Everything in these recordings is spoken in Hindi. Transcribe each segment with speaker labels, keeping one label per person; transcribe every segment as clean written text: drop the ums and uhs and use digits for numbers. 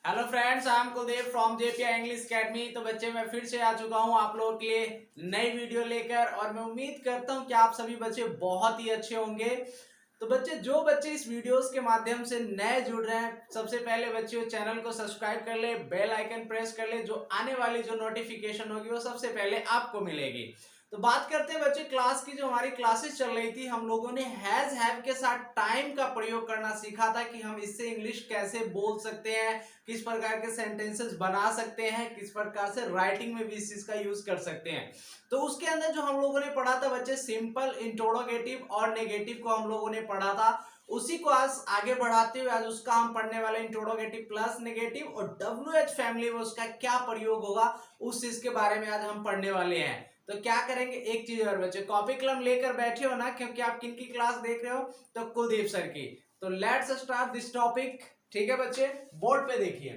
Speaker 1: Hello friends, I am Kuldeep from JPI English academy. तो बच्चे मैं फिर से आ चुका हूं आप लोगों के लिए नई वीडियो लेकर, और मैं उम्मीद करता हूं कि आप सभी बच्चे बहुत ही अच्छे होंगे। तो बच्चे, जो बच्चे इस वीडियोस के माध्यम से नए जुड़ रहे हैं, सबसे पहले बच्चे चैनल को सब्सक्राइब कर ले, बेल आइकन प्रेस कर ले, जो आने वाली जो नोटिफिकेशन होगी वो सबसे पहले आपको मिलेगी। तो बात करते हैं बच्चे क्लास की। जो हमारी क्लासेस चल रही थी, हम लोगों ने हैज हैव के साथ टाइम का प्रयोग करना सीखा था कि हम इससे इंग्लिश कैसे बोल सकते हैं, किस प्रकार के सेंटेंसेस बना सकते हैं, किस प्रकार से राइटिंग में भी इस चीज का यूज कर सकते हैं। तो उसके अंदर जो हम लोगों ने पढ़ा था बच्चे, सिंपल, इंट्रोगेटिव और नेगेटिव को हम लोगों ने पढ़ा था। उसी को आज आगे बढ़ाते हुए आज उसका हम पढ़ने वाले इंट्रोगेटिव प्लस नेगेटिव, और WH फैमिली में उसका क्या प्रयोग होगा उस चीज के बारे में आज हम पढ़ने वाले हैं। तो क्या करेंगे, एक चीज और बच्चे, कॉपी कलम लेकर बैठे हो ना, क्योंकि आप किन की क्लास देख रहे हो, तो कुलदीप सर की। तो लेट्स स्टार्ट दिस टॉपिक। ठीक है बच्चे, बोर्ड पे देखिए।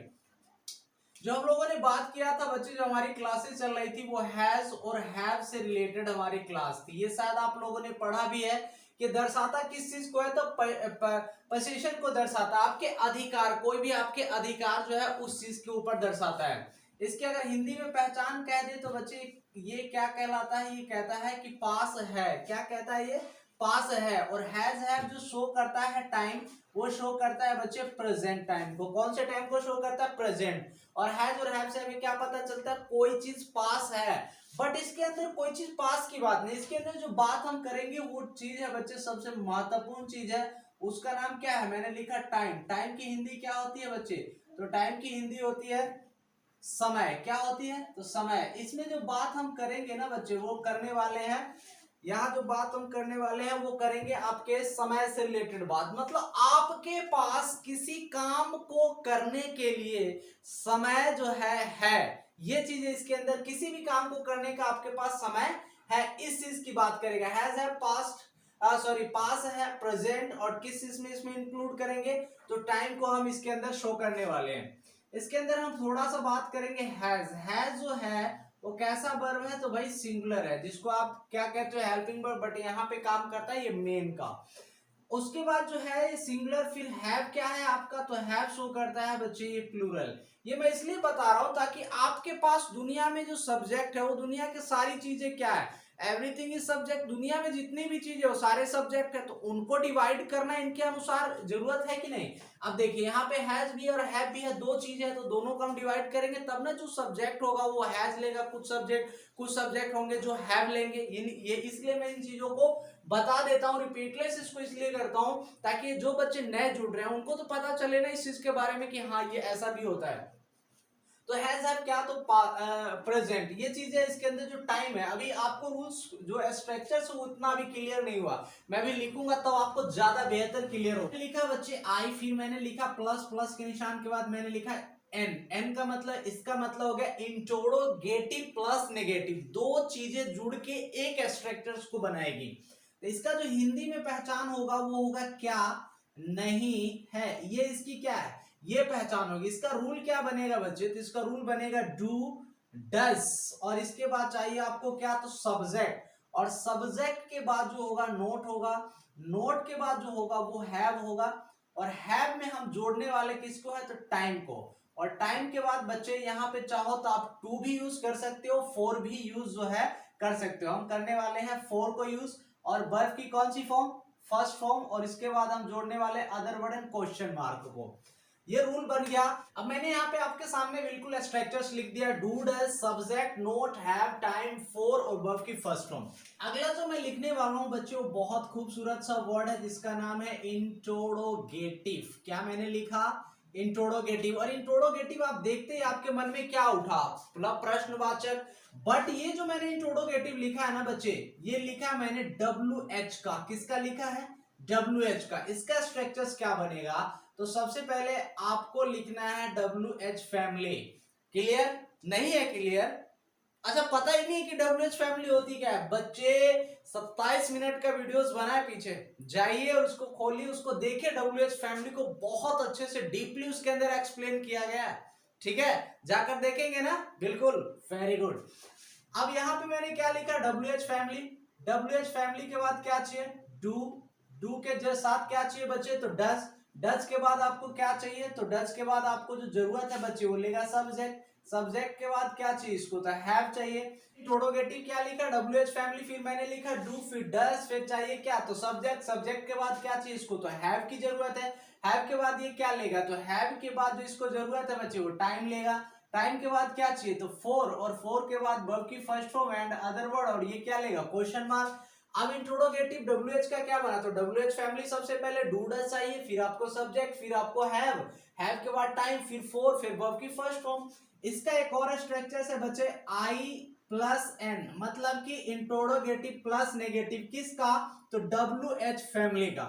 Speaker 1: जो हम लोगों ने बात किया था बच्चे, जो हमारी क्लासेस चल रही थी वो हैज और हैव से रिलेटेड हमारी क्लास थी। ये शायद आप लोगों ने पढ़ा भी है कि दर्शाता किस चीज को है, तो पोजीशन को दर्शाता, आपके अधिकार, कोई भी आपके अधिकार जो है उस चीज के ऊपर दर्शाता है। इसके अगर हिंदी में पहचान कह दे तो बच्चे ये क्या कहलाता है, ये कहता है कि पास है। क्या कहता है ये? पास है। और हैज हैव जो शो करता है टाइम, वो शो करता है बच्चे प्रेजेंट टाइम को। कौन से टाइम को शो करता है? प्रेजेंट। और हैज और हैव से हमें क्या पता चलता है? कोई चीज पास है। बट इसके अंदर कोई चीज पास की बात नहीं, इसके अंदर जो बात हम करेंगे वो चीज है बच्चे, सबसे महत्वपूर्ण चीज है। उसका नाम क्या है? मैंने लिखा टाइम। टाइम की हिंदी क्या होती है बच्चे? तो टाइम की हिंदी होती है समय। क्या होती है? तो समय। इसमें जो बात हम करेंगे ना बच्चे, वो करने वाले हैं, यहाँ जो बात हम करने वाले हैं वो करेंगे आपके समय से रिलेटेड बात। मतलब आपके पास किसी काम को करने के लिए समय जो है। ये चीज है इसके अंदर, किसी भी काम को करने का आपके पास समय है, इस चीज की बात करेगा। हैज है पास्ट, सॉरी पास है, प्रेजेंट, और किस चीज में इसमें इंक्लूड करेंगे, तो टाइम को हम इसके अंदर शो करने वाले हैं। इसके अंदर हम थोड़ा सा बात करेंगे हैज। हैज जो है वो कैसा वर्ब है, तो भाई सिंगुलर है, जिसको आप क्या कहते हो? हेल्पिंग वर्ब, बट यहाँ पे काम करता है ये मेन का। उसके बाद जो है ये सिंगुलर। फिर हैव क्या है आपका? तो हैव शो करता है बच्चे ये प्लूरल। ये मैं इसलिए बता रहा हूं ताकि आपके पास दुनिया में जो सब्जेक्ट है वो दुनिया के सारी चीजें क्या है, एवरीथिंग इज सब्जेक्ट। दुनिया में जितनी भी चीजें वो सारे सब्जेक्ट है, तो उनको डिवाइड करना इनके अनुसार जरूरत है कि नहीं। अब देखिए यहाँ पे हैज भी और हैव भी है, दो चीजें है, तो दोनों को हम डिवाइड करेंगे तब ना जो सब्जेक्ट होगा वो हैज लेगा, कुछ सब्जेक्ट होंगे जो हैव लेंगे। ये इसलिए मैं इन चीजों को बता देता हूँ, रिपीटलेस इसको इसलिए करता हूँ ताकि जो बच्चे नए जुड़ रहे हैं उनको तो पता चले ना इस चीज के बारे में कि हाँ ये ऐसा भी होता है। तो हैज हैव क्या, तो प्रेजेंट। ये चीज है इसके अंदर। जो टाइम है, अभी आपको रूल्स जो स्ट्रक्चर से उतना भी क्लियर नहीं हुआ, मैं भी लिखूंगा तो आपको ज्यादा बेहतर क्लियर हो। लिखा बच्चे आई, फिर मैंने लिखा प्लस, प्लस के निशान के बाद मैंने लिखा एन। एन का मतलब, इसका मतलब हो गया इंट्रोगेटिव प्लस नेगेटिव, दो चीजें जुड़ के एक स्ट्रक्चर को बनाएगी। तो इसका जो हिंदी में पहचान होगा वो होगा क्या? नहीं है। ये इसकी क्या है? ये पहचान होगी। इसका रूल क्या बनेगा बच्चे? तो इसका रूल बनेगा डू, डस, और इसके बाद चाहिए आपको क्या? तो सब्जेक्ट। और सब्जेक्ट के बाद जो होगा नोट होगा, नोट के बाद जो होगा वो हैव होगा, और हैव में हम जोड़ने वाले किसको है? तो टाइम को। और टाइम के बाद बच्चे यहाँ पे चाहो तो आप टू भी यूज कर सकते हो, फोर भी यूज जो है कर सकते हो। हम करने वाले हैं फोर को यूज, और वर्ब की कौन सी फॉर्म? फर्स्ट फॉर्म, और इसके बाद हम जोड़ने वाले other word and question mark को। ये रूल बन गया। अब मैंने यहाँ पे आपके सामने बिल्कुल स्ट्रक्चर्स लिख दिया, do, does, subject, note, have, time, four, और वर्ब की फर्स्ट फॉर्म। अगला जो मैं लिखने वाला हूं बच्चों, बहुत खूबसूरत सा वर्ड है जिसका नाम है इंट्रोगेटिव। क्या मैंने लिखा? इंट्रोगेटिव। और इंट्रोगेटिव आप देखते ही आपके मन में क्या उठा? मतलब प्रश्नवाचक। बट ये जो मैंने इंट्रोगेटिव लिखा है ना बच्चे, ये लिखा मैंने WH का। किसका लिखा है? WH का। इसका स्ट्रक्चर्स क्या बनेगा? तो सबसे पहले आपको लिखना है WH फैमिली। क्लियर? नहीं है क्लियर? अच्छा, पता ही नहीं कि WH फैमिली होती क्या है बच्चे? 27 मिनट का वीडियोस बना है पीछे, जाइए और उसको खोलिए, उसको देखिए। WH फैमिली को बहुत अच्छे से डीपली उसके अंदर एक्सप्लेन किया गया है। ठीक है, जाकर देखेंगे ना? बिल्कुल, वेरी गुड। अब यहाँ पे मैंने क्या लिखा? WH family. WH फैमिली के बाद क्या चाहिए? डू। डू के साथ क्या चाहिए बच्चे? तो डज। डज के बाद आपको क्या चाहिए, तो डज के बाद आपको जो जरूरत है बच्चे वो लेगा सब्जेक्ट, सब्जेक्ट के बाद क्या चाहिए इसको, तो हैव चाहिए। इंट्रोगेटिव क्या लिखा, WH फैमिली, फिर मैंने लिखा डू, फिर डज, फिर चाहिए क्या, तो सब्जेक्ट, सब्जेक्ट के बाद क्या चाहिए इसको, तो हैव की जरूरत है। हैव के बाद ये क्या लेगा, तो हैव के बाद जो इसको जरूरत है बच्चे वो टाइम लेगा। टाइम के बाद क्या चाहिए, तो फोर, और फोर के बाद वर्ब की first form and other word, और ये क्या लेगा, क्वेश्चन मार्क। अब इंट्रोगेटिव WH का क्या बना, तो WH फैमिली सबसे पहले डू डज चाहिए, फिर आपको सब्जेक्ट, फिर आपको हैव के बाद टाइम, फिर फोर, फिर वर्ब की फर्स्ट फॉर्म। इसका एक और स्ट्रक्चर है बच्चे आई प्लस एन, मतलब कि इंट्रोगेटिव प्लस नेगेटिव किसका, तो WH फैमिली का।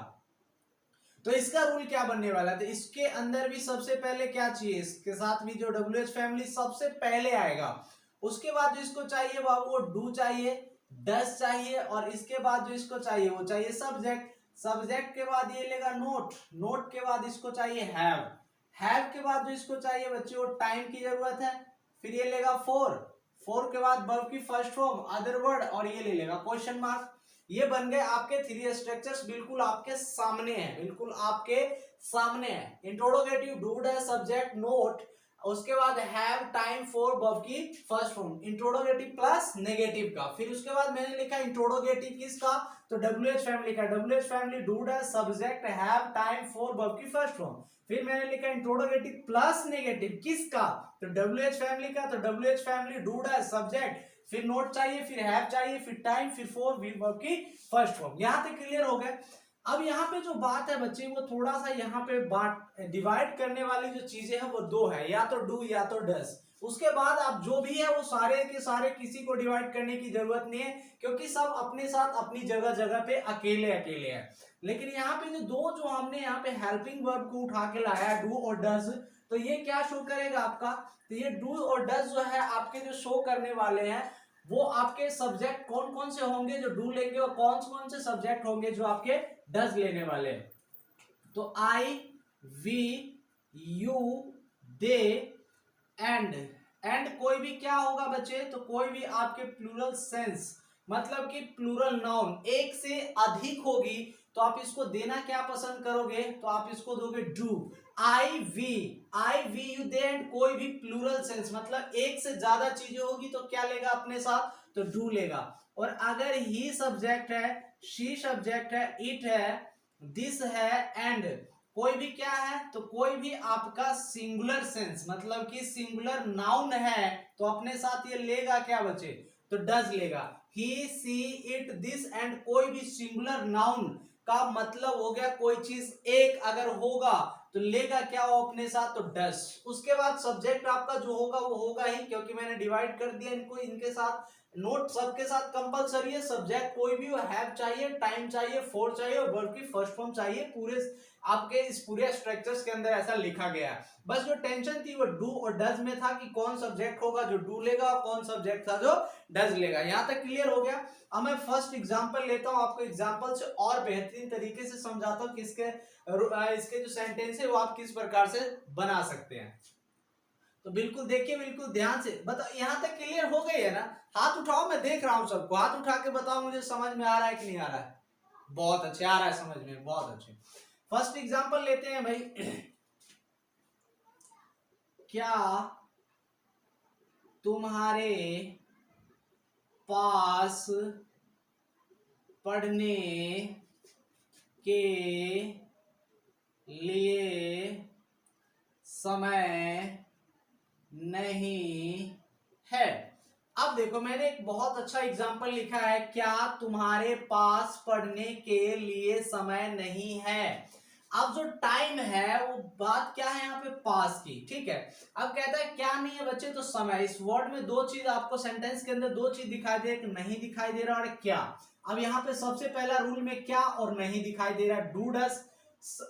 Speaker 1: तो इसका रूल क्या बनने वाला है, तो इसके अंदर भी सबसे पहले क्या चाहिए, इसके साथ भी जो WH फैमिली सबसे पहले आएगा, उसके बाद जो इसको चाहिए वो डू चाहिए, डस चाहिए, और इसके बाद जो इसको चाहिए वो चाहिए सब्जेक्ट, सब्जेक्ट के बाद ये लेगा नोट, नोट के बाद इसको चाहिए हैव के बाद जो इसको चाहिए बच्चे वो टाइम की जरूरत है, फिर ये लेगा फोर, फोर के बाद वर्ब की फर्स्ट फॉर्म अदर वर्ड, और ये ले लेगा क्वेश्चन मार्क। ये बन गए आपके थ्री स्ट्रक्चर्स, बिल्कुल आपके सामने है, बिल्कुल आपके सामने है। Interrogative do does subject note, उसके बाद हैव टाइम फॉर वर्ब की first form, interrogative plus negative का, फिर उसके बाद मैंने लिखा इंट्रोगेटिव किसका, तो WH फैमिली का, WH family do does subject have time for verb की फर्स्ट फॉर्म, फिर मैंने लिखा इंट्रोगेटिव प्लस नेगेटिव किसका, तो WH फैमिली का, तो WH family do does subject, फिर नोट चाहिए, फिर हैव चाहिए, फिर टाइम, फिर फोर, फिर वर्ब की फर्स्ट फॉर्म। यहां तक क्लियर हो गए। अब यहाँ पे जो बात है बच्चे वो थोड़ा सा यहाँ पे बात डिवाइड करने वाली जो चीजें हैं वो दो है, या तो डू या तो डज। उसके बाद आप जो भी है वो सारे के सारे किसी को डिवाइड करने की जरूरत नहीं है, क्योंकि सब अपने साथ अपनी जगह जगह पे अकेले अकेले है। लेकिन यहाँ पे जो हमने यहाँ पे हेल्पिंग वर्ब को उठा के लाया डू और डज, तो ये क्या शो करेगा आपका, तो ये डू और डज जो है आपके जो शो करने वाले हैं वो आपके सब्जेक्ट कौन कौन से होंगे जो डू लेंगे, और कौन कौन से सब्जेक्ट होंगे जो आपके डज लेने वाले हैं। तो आई, वी, यू, दे, एंड कोई भी क्या होगा बच्चे, तो कोई भी आपके प्लूरल सेंस, मतलब कि प्लूरल नाउन एक से अधिक होगी तो आप इसको देना क्या पसंद करोगे, तो आप इसको दोगे do. I we you they, and कोई भी प्लूरल सेंस मतलब एक से ज्यादा चीजें होगी तो क्या लेगा अपने साथ, तो डू लेगा। और अगर ही सब्जेक्ट है, शी सब्जेक्ट है, इट है, दिस है, एंड कोई भी क्या है, तो कोई भी आपका सिंगुलर सेंस मतलब कि सिंगुलर नाउन है तो अपने साथ ये लेगा क्या बच्चे, तो डज लेगा। ही, सी, इट, दिस, एंड कोई भी सिंगुलर नाउन का मतलब हो गया कोई चीज एक अगर होगा तो लेगा क्या वो अपने साथ, तो डज। उसके बाद सब्जेक्ट आपका जो होगा वो होगा ही, क्योंकि मैंने डिवाइड कर दिया इनको इनके साथ। नोट सबके साथ कंपलसरी है, सब्जेक्ट कोई भी हो, हैव चाहिए, टाइम चाहिए, फोर चाहिए, और वर्ब की फर्स्ट फॉर्म चाहिए। पूरे आपके इस पूरे स्ट्रक्चर्स के अंदर ऐसा लिखा गया है। बस जो टेंशन थी वो डू और डज में था कि कौन सब्जेक्ट होगा जो डू लेगा और कौन सब्जेक्ट था जो डज लेगा। यहां तक क्लियर हो गया। अब मैं फर्स्ट एग्जांपल लेता हूं, आपको एग्जांपल से और बेहतरीन तरीके से समझाता हूं कि इसके जो सेंटेंस है वो आप किस प्रकार से बना सकते हैं। तो बिल्कुल देखिए, बिल्कुल ध्यान से बताओ। यहां तक क्लियर हो गई है ना? हाथ उठाओ, मैं देख रहा हूं सबको। हाथ उठा के बताओ मुझे समझ में आ रहा है कि नहीं आ रहा है। बहुत अच्छे, आ रहा है समझ में, बहुत अच्छे। फर्स्ट एग्जांपल लेते हैं भाई। क्या तुम्हारे पास पढ़ने के लिए समय नहीं है? अब देखो मैंने एक बहुत अच्छा एग्जांपल लिखा है, क्या तुम्हारे पास पढ़ने के लिए समय नहीं है। अब जो टाइम है वो बात क्या है यहाँ पे, पास की, ठीक है। अब कहता है क्या नहीं है बच्चे, तो समय। इस वर्ड में दो चीज आपको सेंटेंस के अंदर दो चीज दिखाई दे, एक नहीं दिखाई दे रहा और क्या। अब यहाँ पे सबसे पहला रूल में क्या और नहीं दिखाई दे रहा है, डू डस,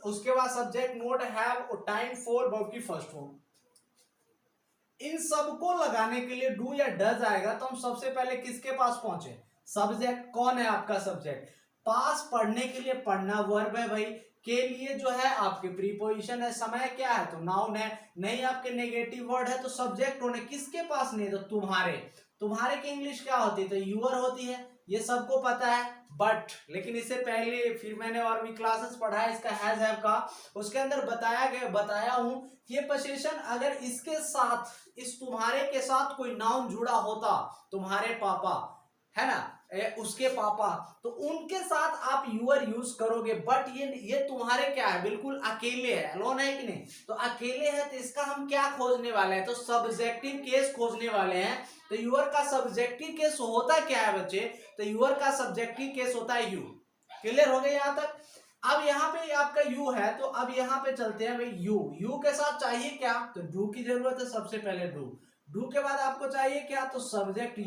Speaker 1: उसके बाद सब्जेक्ट नोट हैव और टाइम फोर वर्ब की फर्स्ट फॉर्म। इन सबको लगाने के लिए डू या डज आएगा तो हम सबसे पहले किसके पास पहुंचे, सब्जेक्ट। कौन है आपका सब्जेक्ट? पास पढ़ने के लिए, पढ़ना वर्ब है भाई, के लिए जो है आपके प्रीपोजिशन है, समय क्या है तो नाउन है, नहीं आपके नेगेटिव वर्ड है तो सब्जेक्ट होने, किसके पास नहीं तो तुम्हारे। तुम्हारे की इंग्लिश क्या होती है, तो यूर होती है, ये सबको पता है। बट, लेकिन इससे पहले फिर मैंने और भी क्लासेस पढ़ा है इसका हैज हैव का, उसके अंदर बताया हूं ये पोजीशन अगर इसके साथ, इस तुम्हारे के साथ कोई नाउन जुड़ा होता, तुम्हारे पापा है ना, उसके पापा, तो उनके साथ आप यूर यूज करोगे। बट ये तुम्हारे क्या है, बिल्कुल अकेले है, अलोन है कि नहीं, तो अकेले है, तो इसका हम क्या खोजने वाले हैं, तो सब्जेक्टिव केस खोजने वाले हैं। तो यूर का सब्जेक्टिव केस होता क्या है बच्चे, तो यूर का सब्जेक्टिव केस होता है यू। क्लियर हो गया यहां तक। अब यहाँ पे आपका यू है, तो अब यहाँ पे चलते हैं भाई, यू के साथ चाहिए क्या, तो डू की जरूरत है सबसे पहले, डू के बाद आपको चाहिए क्या, तो सब्जेक्ट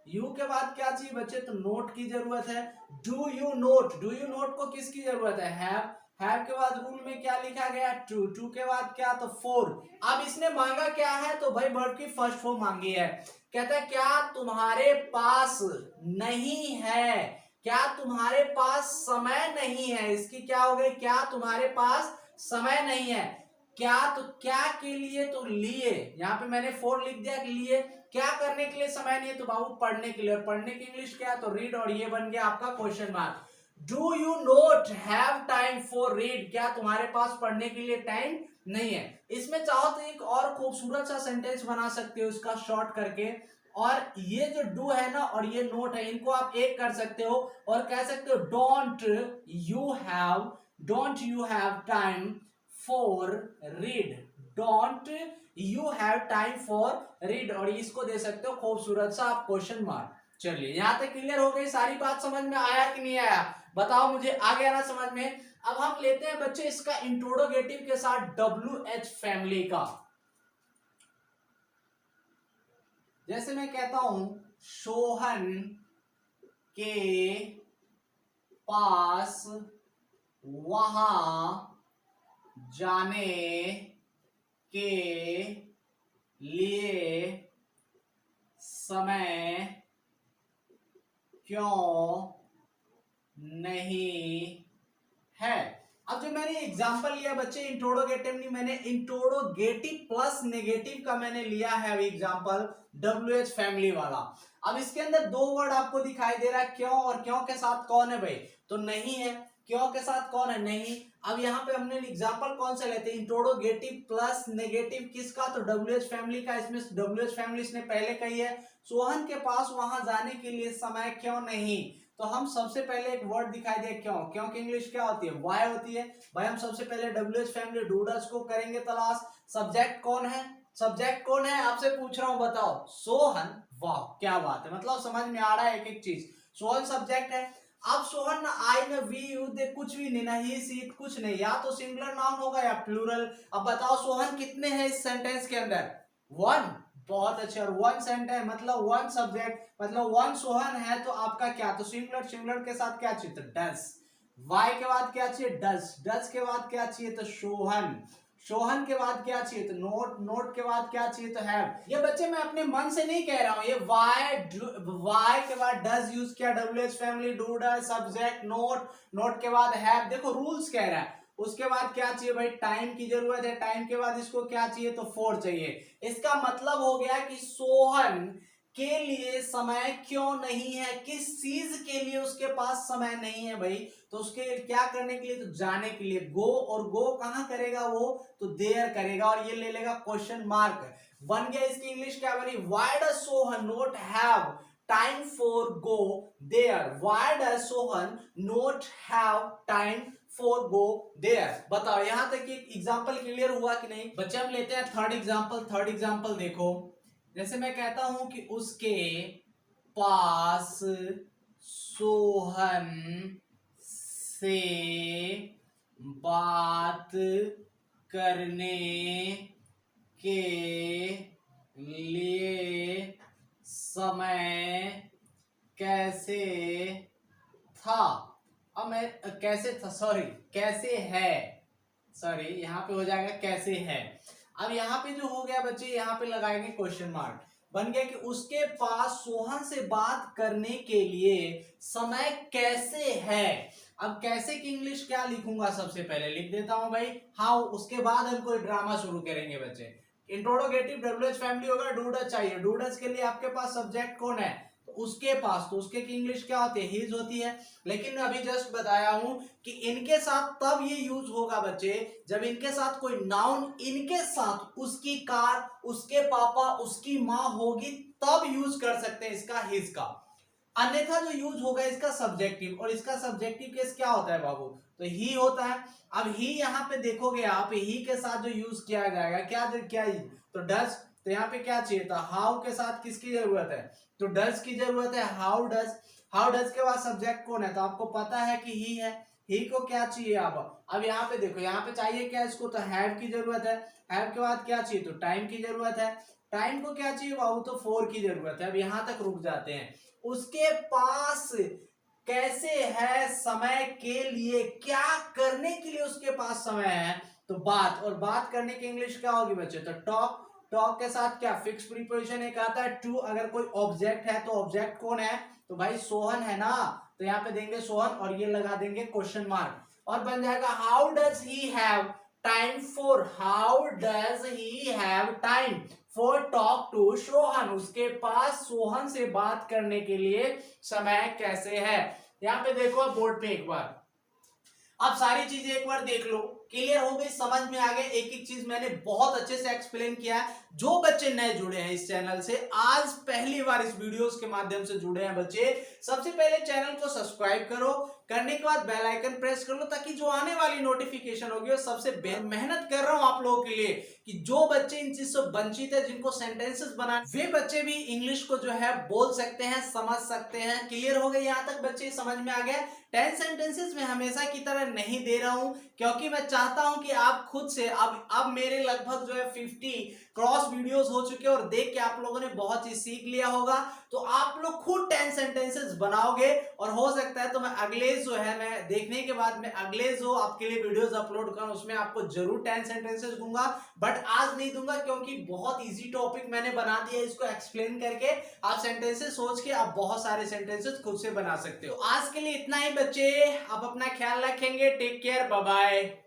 Speaker 1: यू के बाद क्या चाहिए बच्चे, तो नोट की जरूरत है। डू यू नोट को किसकी जरूरत है, हैव के बाद रूल में क्या लिखा गया, टू के बाद क्या, तो फोर। अब इसने मांगा क्या है, तो भाई वर्ब की फर्स्ट फॉर्म मांगी है। कहता है क्या तुम्हारे पास नहीं है, क्या तुम्हारे पास समय नहीं है, इसकी क्या हो गई, क्या तुम्हारे पास समय नहीं है, क्या, तो क्या के लिए, तो लिए, यहाँ पे मैंने फोर लिख दिया कि लिए, क्या करने के लिए समय नहीं है, तो बाबू पढ़ने के लिए, और पढ़ने की इंग्लिश क्या है, तो रीड, और ये बन गया आपका question mark. Do you not have time for read, क्या तुम्हारे पास पढ़ने के लिए टाइम नहीं है। इसमें चाहो तो एक और खूबसूरत सा सेंटेंस बना सकते हो इसका शॉर्ट करके, और ये जो डू है ना और ये नोट है, इनको आप एक कर सकते हो और कह सकते हो don't you have time for read, don't you have time for read, और इसको दे सकते हो खूबसूरत सा आप क्वेश्चन मार्क। चलिए यहां तक क्लियर हो गई, सारी बात समझ में आया कि नहीं आया, बताओ मुझे, आ गया ना समझ में। अब हम लेते हैं बच्चे इसका इंट्रोडोगेटिव के साथ WH फैमिली का। जैसे मैं कहता हूं सोहन के पास वहां जाने के लिए समय क्यों नहीं है। अब जो मैंने एग्जांपल लिया बच्चे, इंट्रोडोगेटिव नहीं, मैंने इंट्रोडोगेटिव प्लस नेगेटिव का मैंने लिया है एग्जांपल, WH फैमिली वाला। अब इसके अंदर दो वर्ड आपको दिखाई दे रहा है, क्यों, और क्यों के साथ कौन है भाई, तो नहीं है, क्यों के साथ कौन है, नहीं। अब यहाँ पे हमने एग्जांपल कौन सा लेते हैं, इंट्रोडोगेटिव प्लस नेगेटिव किसका, तो WH फैमिली का। इसमें WH फैमिली इसने पहले कही है, सोहन के पास वहां जाने के लिए समय क्यों नहीं, तो हम सबसे पहले एक वर्ड दिखाई दे क्यों, क्यों की इंग्लिश क्या होती है, वाई होती है। भाई हम सबसे पहले WH फैमिली डूडस को करेंगे तलाश। सब्जेक्ट कौन है, सब्जेक्ट कौन है आपसे पूछ रहा हूं, बताओ, सोहन। वाह क्या बात है, मतलब समझ में आ रहा है एक एक चीज। सोहन सब्जेक्ट है। अब सोहन ना आई ना वी यू दे कुछ भी नहीं, ना ही सीट कुछ नहीं, या तो सिंगुलर नाउन होगा या प्लूरल। अब बताओ सोहन कितने हैं इस सेंटेंस के अंदर, वन, बहुत अच्छे, और वन सेंटेंस मतलब वन सब्जेक्ट, मतलब वन सोहन है, तो आपका क्या, तो सिंगुलर, सिंगुलर के साथ क्या चाहिए, तो डस। वाई के बाद क्या चाहिए, डस, डस के बाद क्या चाहिए, तो सोहन, सोहन के बाद क्या चाहिए, तो नोट, नोट के बाद क्या चाहिए, तो हैव। ये बच्चे मैं अपने मन से नहीं कह रहा हूं, ये वाई के बाद डज यूज किया, WH family, do does, subject, note, note के बाद हैव, देखो रूल्स कह रहा है। उसके बाद क्या चाहिए भाई, टाइम की जरूरत है, टाइम के बाद इसको क्या चाहिए, तो फोर चाहिए। इसका मतलब हो गया कि सोहन के लिए समय क्यों नहीं है, किस चीज के लिए उसके पास समय नहीं है भाई, तो उसके लिए क्या करने के लिए, तो जाने के लिए, गो, और गो कहां करेगा वो, तो देयर करेगा, और ये ले लेगा क्वेश्चन मार्क। बन गया इसकी इंग्लिश क्या बनी, why does Sohan not have time for go there, why does Sohan not have time for go there. बताओ यहां तक एग्जांपल क्लियर हुआ कि नहीं बच्चे। हम लेते हैं थर्ड एग्जांपल, थर्ड एग्जांपल देखो, जैसे मैं कहता हूं कि उसके पास सोहन से बात करने के लिए समय कैसे था। अब मैं कैसे था, सॉरी कैसे है, सॉरी यहाँ पे हो जाएगा कैसे है। अब यहाँ पे जो हो गया बच्चे, यहाँ पे लगाएंगे क्वेश्चन मार्क। बन गया कि उसके पास सोहन से बात करने के लिए समय कैसे है। अब कैसे की इंग्लिश क्या लिखूंगा, सबसे पहले लिख देता हूं भाई हाउ, उसके बाद हम कोई ड्रामा शुरू करेंगे बच्चे। इंट्रोडोगेटिव WH फैमिली होगा, डू डज चाहिए, डू डज के लिए आपके पास सब्जेक्ट कौन है, तो उसके पास, तो उसके की इंग्लिश क्या होती है, हिज होती है। लेकिन अभी जस्ट बताया हूं कि इनके साथ तब ये यूज होगा बच्चे जब इनके साथ कोई नाउन इनके साथ उसकी कार, उसके पापा, उसकी माँ होगी, तब यूज कर सकते हैं इसका हिज का। अन्यथा जो यूज होगा इसका सब्जेक्टिव, और इसका सब्जेक्टिव केस क्या होता है बाबू, तो ही होता है। अब ही यहाँ पे देखोगे आप, ही के साथ जो यूज किया जाएगा क्या क्या तो डज, तो यहाँ पे क्या चाहिए था, हाउ के साथ किसकी जरूरत है, तो डज की जरूरत है, हाउ डज। हाउ डज के बाद सब्जेक्ट कौन है, तो आपको पता है कि ही है, ही को क्या चाहिए अब यहाँ पे देखो, यहाँ पे चाहिए क्या इसको, तो हैव की जरूरत है। हैव के बाद क्या चाहिए, तो टाइम की जरूरत है। टाइम को क्या चाहिए बाबू, तो फोर की जरूरत है। अब यहां तक रुक जाते हैं। उसके पास कैसे है, समय के लिए, क्या करने के लिए उसके पास समय है, तो बात, और बात करने की इंग्लिश क्या होगी बच्चे, तो टॉक। टॉक के साथ क्या फिक्स प्रीपोजिशन एक आता है टू, अगर कोई ऑब्जेक्ट है तो ऑब्जेक्ट कौन है, तो भाई सोहन है ना, तो यहाँ पे देंगे सोहन और ये लगा देंगे क्वेश्चन मार्क, और बन जाएगा how does he have time for, how does he have time for talk to Sohan, उसके पास सोहन से बात करने के लिए समय कैसे है। यहाँ पे देखो आप बोर्ड पे एक बार, आप सारी चीजें एक बार देख लो, क्लियर हो गई, समझ में आ गया। एक एक चीज मैंने बहुत अच्छे से एक्सप्लेन किया है। जो बच्चे नए जुड़े हैं इस चैनल से, आज पहली बार इस वीडियोस के माध्यम से जुड़े हैं बच्चे, सबसे पहले चैनल को सब्सक्राइब करो, करने के बाद बेल आइकन प्रेस कर लो, ताकि जो आने वाली नोटिफिकेशन होगी वो सबसे मेहनत कर रहा हूं आप लोगों के लिए, कि जो बच्चे इन चीज से वंचित है, जिनको सेंटेंसेस बना, वे बच्चे भी इंग्लिश को जो है बोल सकते हैं, समझ सकते हैं। क्लियर हो गए यहाँ तक बच्चे, समझ में आ गया। 10 सेंटेंसेस में हमेशा की तरह नहीं दे रहा हूं, क्योंकि मैं चाहता हूं कि आप खुद से, अब मेरे लगभग जो है 50 क्रॉस वीडियोस हो चुके हैं, और देख के आप लोगों ने बहुत चीज सीख लिया होगा, तो आप लोग खुद 10 सेंटेंसेस बनाओगे, और हो सकता है तो मैं अगले जो है, मैं देखने के बाद में अगले जो आपके लिए वीडियोस अपलोड करूं उसमें आपको जरूर 10 सेंटेंसेस दूंगा, बट आज नहीं दूंगा, क्योंकि बहुत इजी टॉपिक मैंने बना दिया है, इसको एक्सप्लेन करके आप सेंटेंसेस सोच के आप बहुत सारे सेंटेंसेस खुद से बना सकते हो। आज के लिए इतना ही बच्चे, आप अपना ख्याल रखेंगे, टेक केयर, बाय बाय।